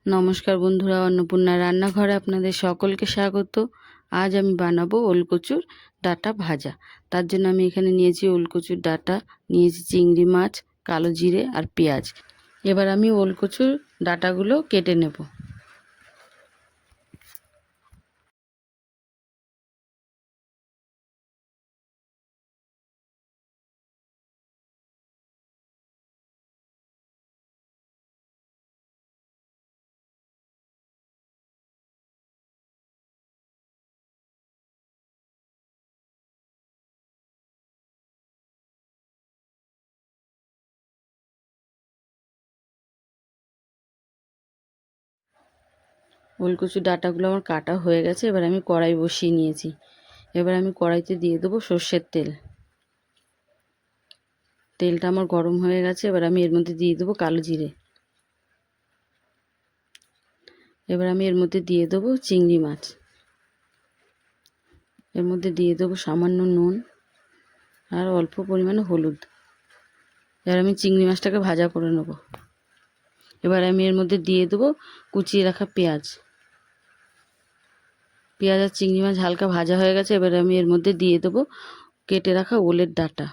নমস্কার বন্ধুরা, অন্নপূর্ণা রান্নাঘরে আপনাদের সকলকে স্বাগত। আজ আমি বানাবো ওলকচুর ডাঁটা ভাজা। তার জন্য আমি এখানে নিয়েছি ওলকচুর ডাঁটা, নিয়েছি চিংড়ি মাছ, কালো জিরে আর পেঁয়াজ। এবার আমি ওলকচুর ডাঁটাগুলো কেটে নেব। ওলকচুর ডাঁটাগুলো আমার কাটা হয়ে গেছে। এবার আমি কড়াই বসিয়ে নিয়েছি। এবার আমি কড়াইতে দিয়ে দেবো সর্ষের তেল। তেলটা আমার গরম হয়ে গেছে। এবার আমি এর মধ্যে দিয়ে দেবো কালো জিরে। এবার আমি এর মধ্যে দিয়ে দেবো চিংড়ি মাছ। এর মধ্যে দিয়ে দেবো সামান্য নুন আর অল্প পরিমাণে হলুদ। এবার আমি চিংড়ি মাছটাকে ভাজা করে নেব। এবার আমি এর মধ্যে দিয়ে দেবো কুচিয়ে রাখা পেঁয়াজ। পেঁয়াজ আর চিংড়ি মাছ হালকা ভাজা হয়ে গেছে। এবার আমি এর মধ্যে দিয়ে দেবো কেটে রাখা ওলের ডাঁটা।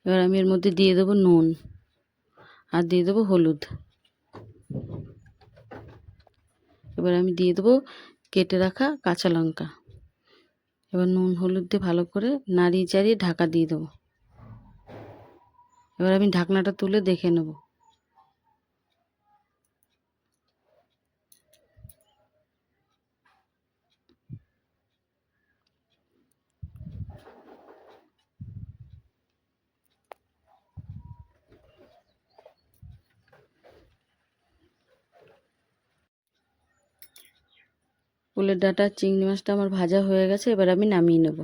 এবার আমি এর মধ্যে দিয়ে দেবো নুন আর দিয়ে দেবো হলুদ। এবার আমি দিয়ে দেবো কেটে রাখা কাঁচা লঙ্কা। এবার নুন হলুদ দিয়ে ভালো করে নাড়িয়ে চাড়িয়ে ঢাকা দিয়ে দেবো। এবার আমি ঢাকনাটা তুলে দেখে নেব। ওলের ডাঁটা চিংড়ি মাছটা আমার ভাজা হয়ে গেছে। এবার আমি নামিয়ে নেব।